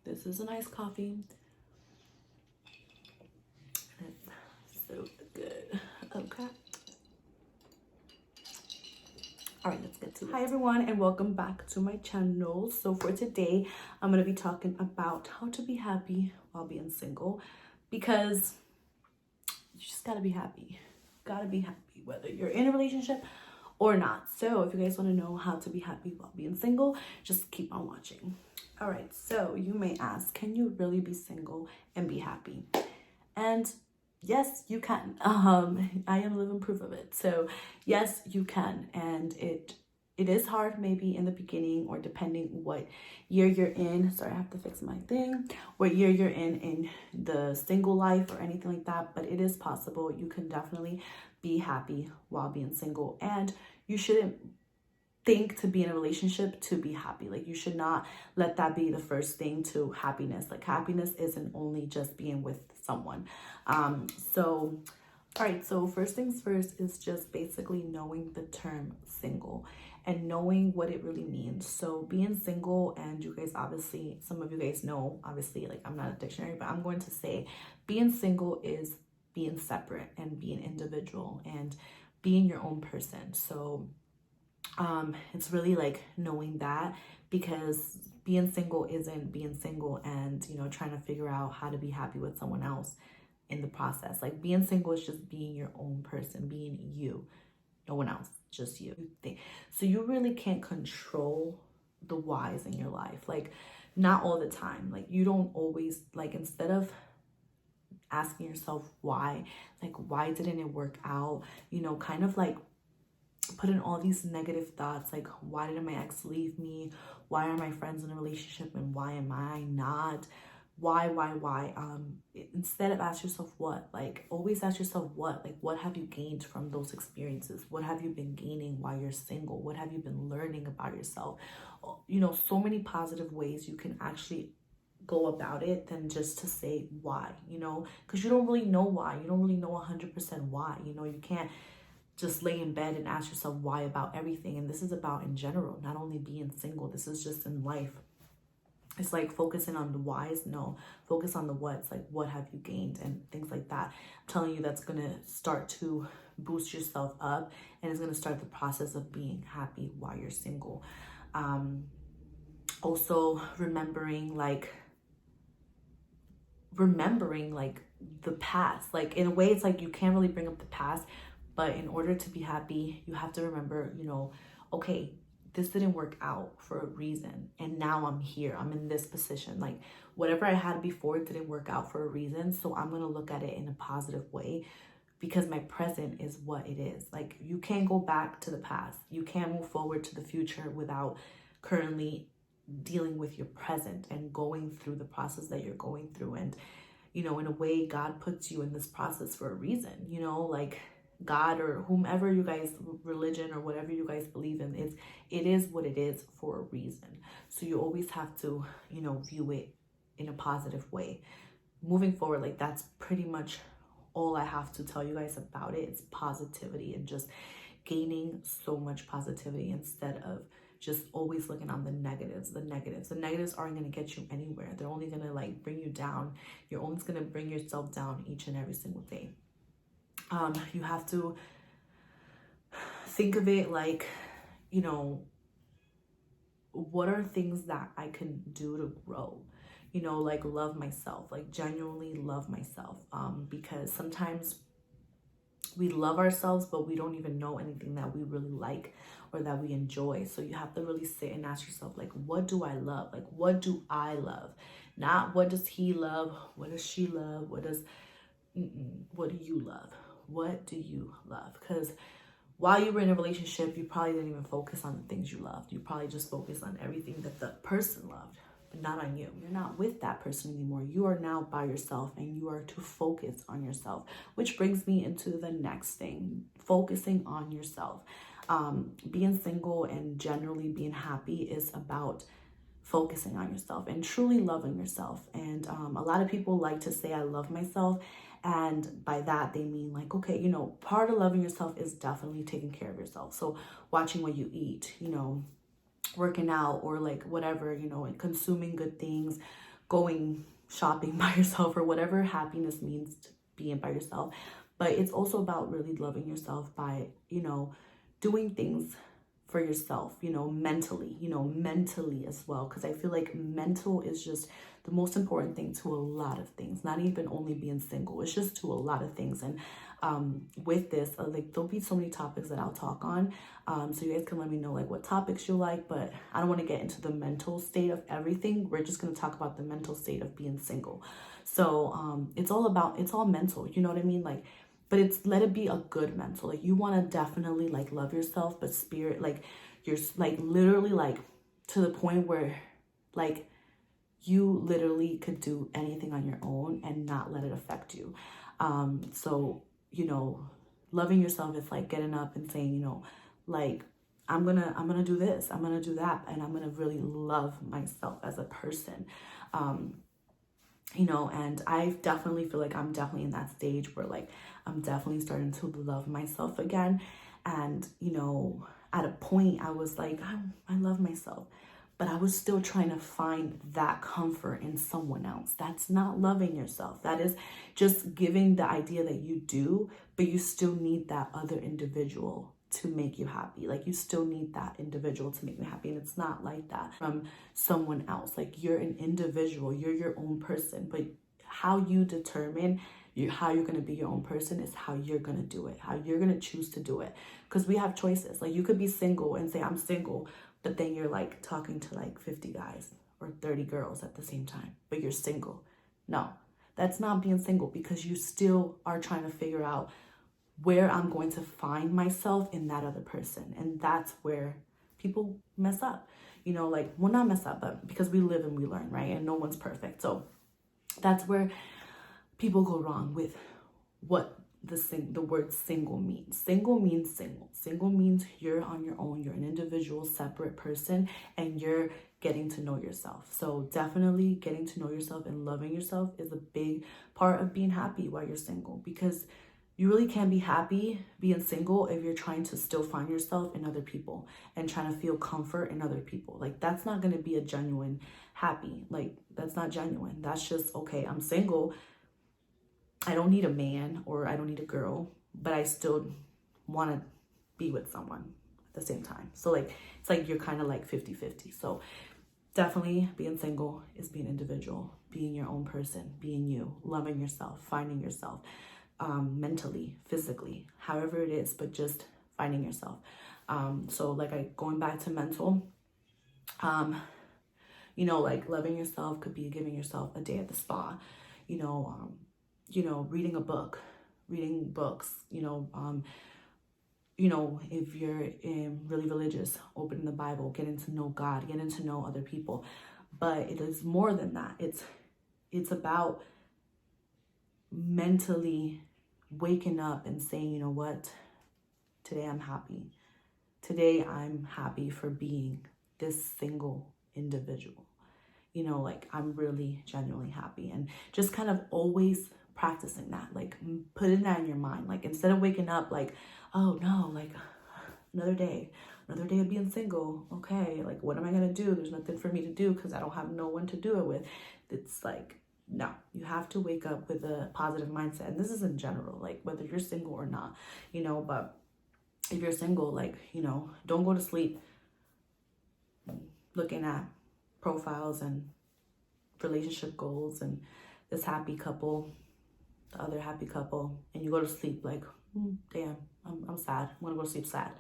This is a nice coffee. It's so good. Okay. All right, let's get to it. Hi everyone, and welcome back to my channel. So for today, I'm going to be talking about how to be happy while being single, because you just got to be happy. Gotta be happy whether you're in a relationship or not. So if you guys want to know how to be happy while being single, just keep on watching. All right, so you may ask, can you really be single and be happy? And yes, you can. I am living proof of it. So yes, you can. And it is hard maybe in the beginning, or depending what year you're in. Sorry, I have to fix my thing. What year you're in the single life or anything like that. But it is possible. You can definitely be happy while being single. And you shouldn't think to be in a relationship to be happy. Like, you should not let that be the first thing to happiness. Like, happiness isn't only just being with someone. So all right, so first things first is just basically knowing the term single and knowing what it really means. So being single, and you guys obviously, some of you guys know, obviously, like, I'm not a dictionary, but I'm going to say being single is being separate and being individual and being your own person. So it's really like knowing that, because being single isn't being single and, you know, trying to figure out how to be happy with someone else in the process. Like, being single is just being your own person, being you, no one else, just you. So you really can't control the whys in your life. Like, not all the time. Like, you don't always, like, instead of asking yourself why, like, why didn't it work out, you know, kind of like put in all these negative thoughts, like, why did my ex leave me? Why are my friends in a relationship and why am I not? Why? Instead of ask yourself what, like, always ask yourself what, like, what have you gained from those experiences? What have you been gaining while you're single? What have you been learning about yourself? You know, so many positive ways you can actually go about it than just to say why, you know, because you don't really know why. You don't really know 100% why, you know. You can't just lay in bed and ask yourself why about everything. And this is about in general, not only being single. This is just in life. It's like focusing on the whys. No, focus on the what's. Like, what have you gained and things like that. I'm telling you, that's going to start to boost yourself up, and it's going to start the process of being happy while you're single. Also remembering like the past. Like, in a way, it's like you can't really bring up the past, but in order to be happy, you have to remember, you know, okay, this didn't work out for a reason. And now I'm here. I'm in this position. Like, whatever I had before didn't work out for a reason. So I'm going to look at it in a positive way, because my present is what it is. Like, you can't go back to the past. You can't move forward to the future without currently dealing with your present and going through the process that you're going through. And, you know, in a way, God puts you in this process for a reason, you know, like, God or whomever you guys, religion or whatever you guys believe in, it is what it is for a reason. So you always have to, you know, view it in a positive way. Moving forward, like, that's pretty much all I have to tell you guys about it. It's positivity and just gaining so much positivity instead of just always looking on the negatives. The negatives aren't going to get you anywhere. They're only going to, like, bring you down. You're always going to bring yourself down each and every single day. You have to think of it like, you know, what are things that I can do to grow? You know, like, love myself, like, genuinely love myself. Because sometimes we love ourselves, but we don't even know anything that we really like or that we enjoy. So you have to really sit and ask yourself, like, what do I love? Like, what do I love? Not what does he love? What does she love? What do you love? What do you love? Because while you were in a relationship, you probably didn't even focus on the things you loved. You probably just focused on everything that the person loved, but not on you. You're not with that person anymore. You are now by yourself, and you are to focus on yourself, which brings me into the next thing, focusing on yourself. Being single and generally being happy is about focusing on yourself and truly loving yourself. And a lot of people like to say, I love myself. And by that, they mean, like, okay, you know, part of loving yourself is definitely taking care of yourself. So watching what you eat, you know, working out or like whatever, you know, and consuming good things, going shopping by yourself, or whatever happiness means to being by yourself. But it's also about really loving yourself by, you know, doing things for yourself, you know, mentally as well. Because I feel like mental is just the most important thing to a lot of things, not even only being single. It's just to a lot of things. And with this, like, there'll be so many topics that I'll talk on. So you guys can let me know like what topics you like, but I don't want to get into the mental state of everything. We're just going to talk about the mental state of being single. So it's all mental, you know what I mean? Like, but let it be a good mental. Like, you want to definitely like love yourself, but spirit, like, you're like literally like to the point where like you literally could do anything on your own and not let it affect you. So, you know, loving yourself is like getting up and saying, you know, like, I'm gonna do this, I'm gonna do that, and I'm gonna really love myself as a person. You know, and I definitely feel like I'm definitely in that stage where like I'm definitely starting to love myself again. And, you know, at a point I was like, I love myself, but I was still trying to find that comfort in someone else. That's not loving yourself. That is just giving the idea that you do, but you still need that other individual to make you happy. Like, you still need that individual to make you happy. And it's not like that from someone else. Like, you're an individual, you're your own person, but how you determine how you're going to be your own person is how you're going to do it, how you're going to choose to do it. Because we have choices. Like, you could be single and say, I'm single, but then you're like talking to like 50 guys or 30 girls at the same time, but you're single. No, that's not being single, because you still are trying to figure out where I'm going to find myself in that other person. And that's where people mess up, you know, like, well, not mess up, but because we live and we learn, right? And no one's perfect. So that's where people go wrong with what the word single means. Single means single. Single means you're on your own. You're an individual, separate person, and you're getting to know yourself. So definitely getting to know yourself and loving yourself is a big part of being happy while you're single, because you really can't be happy being single if you're trying to still find yourself in other people and trying to feel comfort in other people. Like, that's not going to be a genuine happy. Like, that's not genuine. That's just, okay, I'm single. I don't need a man or I don't need a girl, but I still want to be with someone at the same time. So like, it's like you're kind of like 50-50. So definitely being single is being individual, being your own person, being you, loving yourself, finding yourself. Mentally, physically, however it is, but just finding yourself. So like, going back to mental, you know, like, loving yourself could be giving yourself a day at the spa, you know, reading books, you know, if you're really religious, opening the Bible, getting to know God, getting to know other people. But it is more than that. It's about mentally waking up and saying, you know what, today I'm happy. Today I'm happy for being this single individual. You know, like, I'm really genuinely happy. And just kind of always practicing that, like, putting that in your mind. Like, instead of waking up like, oh no, like, another day of being single. Okay, like, what am I gonna do? There's nothing for me to do because I don't have no one to do it with. It's like, no, you have to wake up with a positive mindset. And this is in general, like, whether you're single or not, you know. But if you're single, like, you know, don't go to sleep looking at profiles and relationship goals and this happy couple, the other happy couple, and you go to sleep like, damn, I'm sad. I'm gonna go to sleep sad.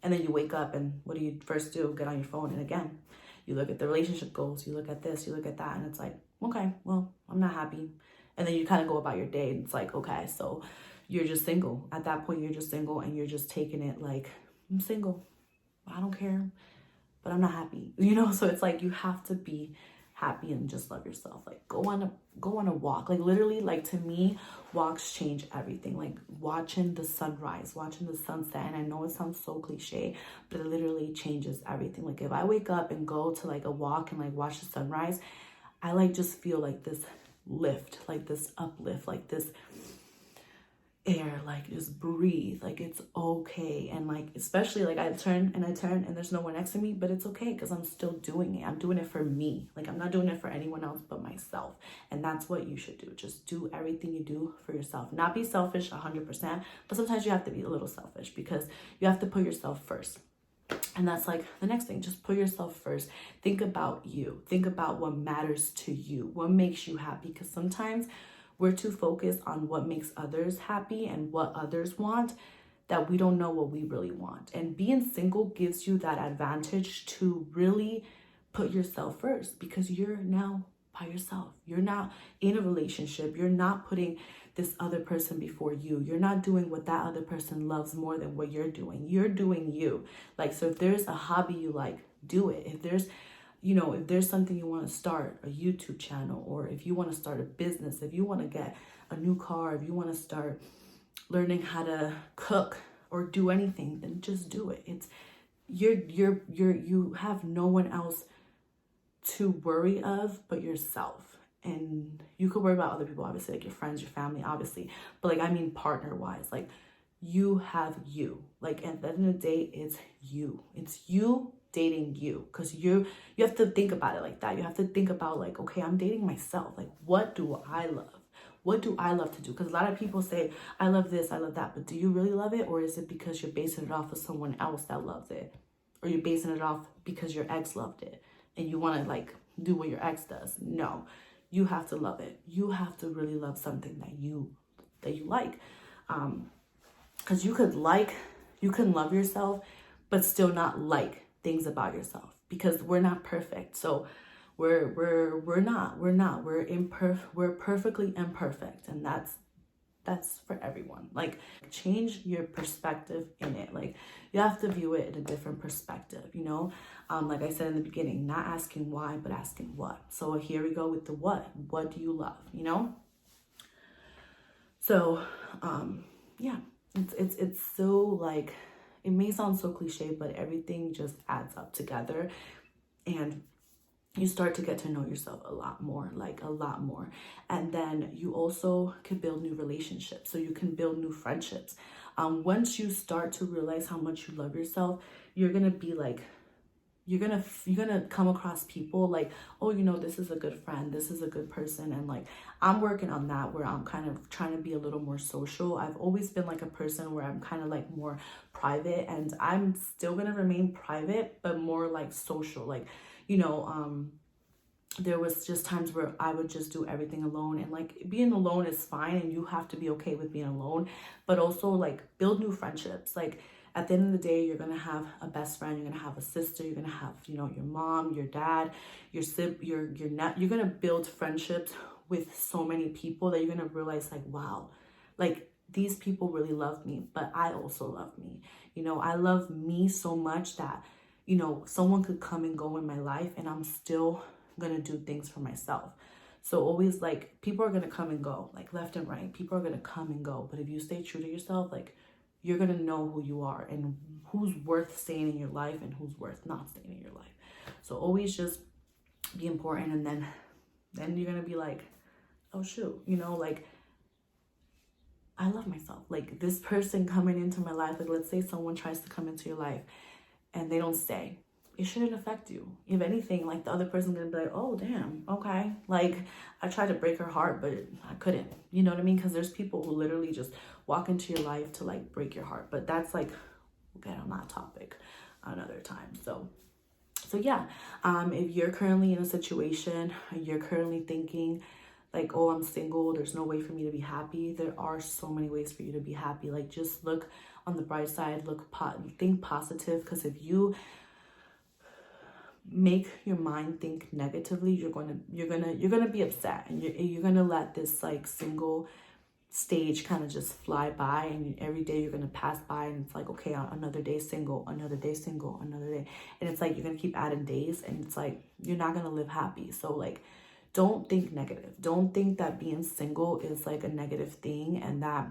And then you wake up, and what do you first do? Get on your phone, and again, you look at the relationship goals, you look at this, you look at that, and it's like, okay, well, I'm not happy. And then you kind of go about your day, and it's like, okay, so you're just single. At that point, you're just single, and you're just taking it like, I'm single, I don't care, but I'm not happy, you know? So it's like, you have to be happy and just love yourself. Like, go on a walk. Like, literally, like, to me, walks change everything. Like, watching the sunrise, watching the sunset, and I know it sounds so cliche, but it literally changes everything. Like, if I wake up and go to like a walk and like watch the sunrise, I like just feel like this lift, like this uplift, like this, air, like just breathe, like it's okay. And like, especially like I turn and there's no one next to me, but it's okay because I'm still doing it. I'm doing it for me. Like I'm not doing it for anyone else but myself. And that's what you should do. Just do everything you do for yourself. Not be selfish 100%, but sometimes you have to be a little selfish because you have to put yourself first. And that's like the next thing, just put yourself first. Think about you. Think about what matters to you, what makes you happy. Because sometimes we're too focused on what makes others happy and what others want that we don't know what we really want. And being single gives you that advantage to really put yourself first because you're now by yourself. You're not in a relationship. You're not putting this other person before you. You're not doing what that other person loves more than what you're doing. You're doing you. Like, so if there's a hobby you like, do it. If there's, if there's something you want to start, a YouTube channel, or if you want to start a business, if you want to get a new car, if you want to start learning how to cook or do anything, then just do it. It's you have no one else to worry of but yourself. And you could worry about other people, obviously, like your friends, your family, obviously, but like I mean partner wise, like you have you. Like at the end of the day, it's you dating you, because you have to think about it like that. You have to think about like, okay, I'm dating myself. Like, what do I love? What do I love to do? Because a lot of people say, I love this, I love that, but do you really love it? Or is it because you're basing it off of someone else that loves it? Or you're basing it off because your ex loved it and you want to like do what your ex does? No, you have to love it. You have to really love something that you like. Because you can love yourself, but still not like things about yourself, because we're not perfect. So we're perfectly imperfect, and that's for everyone. Like, change your perspective in it. Like, you have to view it in a different perspective, like I said in the beginning, not asking why, but asking what. So here we go with the what do you love, so yeah, it's so like, it may sound so cliche, but everything just adds up together, and you start to get to know yourself a lot more. And then you also can build new relationships. So you can build new friendships. Once you start to realize how much you love yourself, you're gonna be like, you're gonna come across people like, oh, this is a good friend, this is a good person. And like, I'm working on that, where I'm kind of trying to be a little more social. I've always been like a person where I'm kind of like more private, and I'm still gonna remain private, but more like social. Like, there was just times where I would just do everything alone, and like, being alone is fine, and you have to be okay with being alone, but also like build new friendships. Like, at the end of the day, you're gonna have a best friend, you're gonna have a sister, you're gonna have, your mom, your dad, your you're gonna build friendships with so many people that you're gonna realize like, wow, like these people really love me, but I also love me. I love me so much that, someone could come and go in my life and I'm still gonna do things for myself. So always, like, people are gonna come and go, like left and right. People are gonna come and go, but if you stay true to yourself, like, you're gonna know who you are and who's worth staying in your life and who's worth not staying in your life. So always just be important, and then you're gonna be like, oh shoot, like, I love myself. Like, this person coming into my life, like, let's say someone tries to come into your life and they don't stay, it shouldn't affect you. If anything, like, the other person's gonna be like, oh damn, okay, like, I tried to break her heart, but I couldn't. You know what I mean? Because there's people who literally just walk into your life to like break your heart. But that's like, we'll get on that topic another time. So yeah, if you're currently in a situation, you're currently thinking like, oh, I'm single, there's no way for me to be happy, there are so many ways for you to be happy. Like, just look on the bright side, think positive, because if you make your mind think negatively, you're gonna be upset, and you're gonna let this like single stage kind of just fly by, and every day you're gonna pass by, and it's like, okay, another day single, another day single, another day, and it's like you're gonna keep adding days, and it's like you're not gonna live happy. So like, don't think negative. Don't think that being single is like a negative thing, and that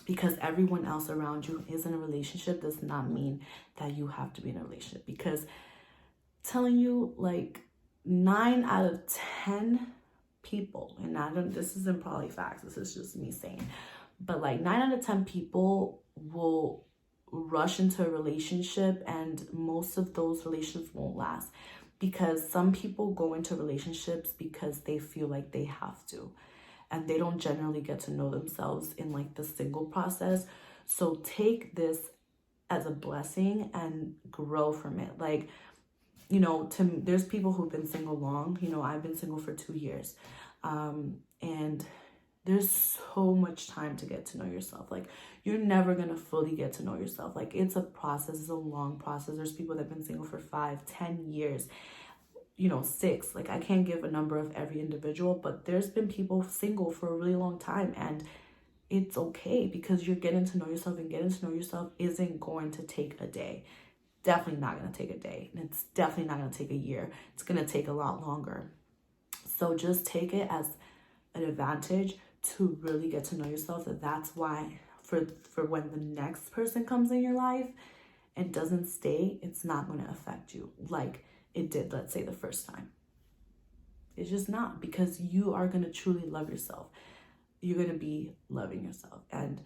because everyone else around you is in a relationship does not mean that you have to be in a relationship. Because telling you, like, 9 out of 10 people, and this isn't probably facts, this is just me saying, but like 9 out of 10 people will rush into a relationship, and most of those relationships won't last, because some people go into relationships because they feel like they have to, and they don't generally get to know themselves in like the single process. So take this as a blessing and grow from it. Like, you know, there's people who've been single long. You know, I've been single for 2 years, and there's so much time to get to know yourself. Like, you're never gonna fully get to know yourself. Like, it's a process, it's a long process. There's people that have been single for 5, 10 years, you know, 6. Like, I can't give a number of every individual, but there's been people single for a really long time, and it's okay, because you're getting to know yourself, and getting to know yourself isn't going to take a day. Definitely not going to take a day, and it's definitely not going to take a year. It's going to take a lot longer. So just take it as an advantage to really get to know yourself. That's why for when the next person comes in your life and doesn't stay, it's not going to affect you like it did, let's say, the first time. It's just not, because you are going to truly love yourself. You're going to be loving yourself. And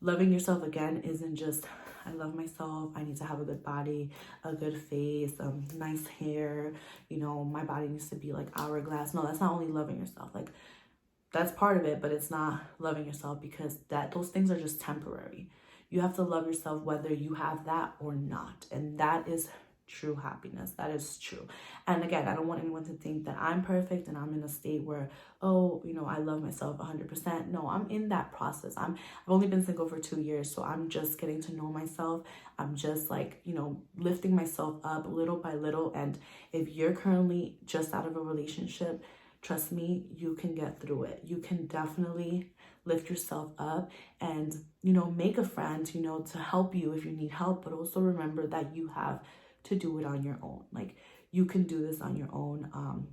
loving yourself, again, isn't just, I love myself, I need to have a good body, a good face, nice hair, you know, my body needs to be like hourglass. No, that's not only loving yourself. Like, that's part of it, but it's not loving yourself, because those things are just temporary. You have to love yourself whether you have that or not. And that is true happiness. That is true. And again, I don't want anyone to think that I'm perfect and I'm in a state where, oh, you know, I love myself 100%. No, I'm in that process. I've only been single for 2 years, so I'm just getting to know myself. I'm just like, you know, lifting myself up little by little. And if you're currently just out of a relationship, trust me, you can get through it. You can definitely lift yourself up and, you know, make a friend, you know, to help you if you need help. But also remember that you have to do it on your own. Like, you can do this on your own.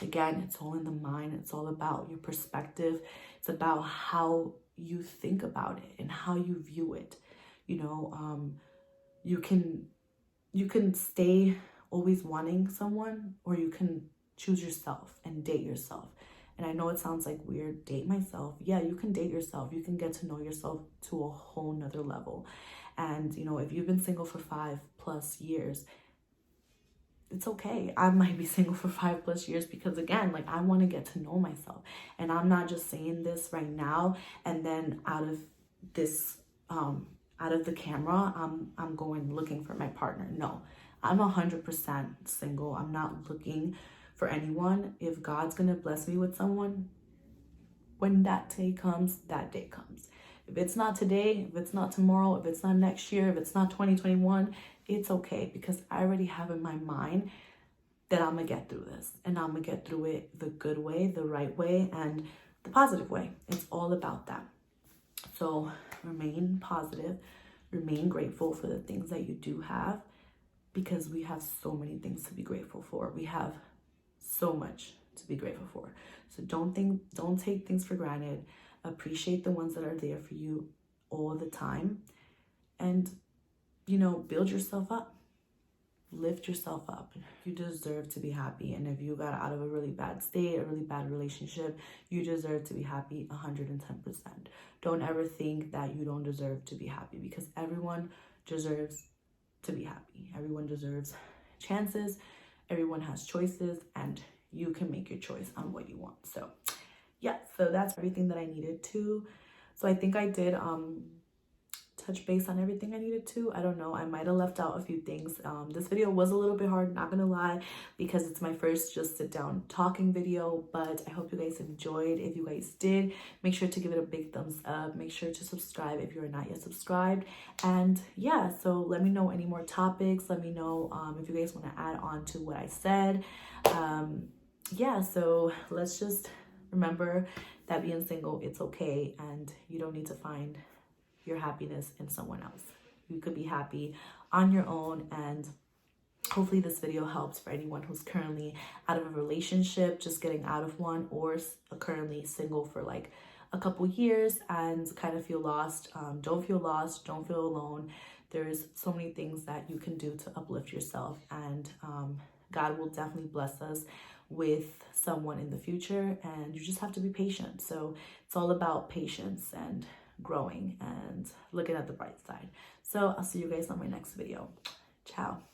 Again, it's all in the mind. It's all about your perspective. It's about how you think about it and how you view it. You know, you can stay always wanting someone, or you can choose yourself and date yourself. And I know it sounds like weird, date myself. Yeah, you can date yourself. You can get to know yourself to a whole nother level. And, you know, if you've been single for 5+ years, it's okay. I might be single for 5+ years because, again, like, I want to get to know myself. And I'm not just saying this right now and then out of the camera, I'm going looking for my partner. No, I'm 100% single. I'm not looking for anyone. If God's gonna bless me with someone, when that day comes, that day comes. If it's not today, if it's not tomorrow, if it's not next year, if it's not 2021, it's okay, because I already have in my mind that I'm gonna get through this, and I'm gonna get through it the good way, the right way, and the positive way. It's all about that. So remain positive, remain grateful for the things that you do have, because we have so many things to be grateful for. We have so much to be grateful for. So don't take things for granted. Appreciate the ones that are there for you all the time, and, you know, build yourself up. Lift yourself up. You deserve to be happy. And if you got out of a really bad state, a really bad relationship, you deserve to be happy 110%. Don't ever think that you don't deserve to be happy, because everyone deserves to be happy. Everyone deserves chances. Everyone has choices, and you can make your choice on what you want. So yeah, so that's everything that I needed to. So I think I did touch base on everything I needed to. I don't know, I might have left out a few things. This video was a little bit hard, not gonna lie, because it's my first just sit down talking video, but I hope you guys enjoyed. If you guys did, make sure to give it a big thumbs up. Make sure to subscribe if you are not yet subscribed. And yeah, so let me know any more topics. Let me know if you guys want to add on to what I said. Yeah, so let's just remember that being single, it's okay, and you don't need to find your happiness in someone else. You could be happy on your own. And hopefully this video helps for anyone who's currently out of a relationship, just getting out of one, or currently single for like a couple years and kind of feel lost. Don't feel lost, don't feel alone. There's so many things that you can do to uplift yourself, and God will definitely bless us with someone in the future, and you just have to be patient. So it's all about patience and growing and looking at the bright side. So I'll see you guys on my next video. Ciao.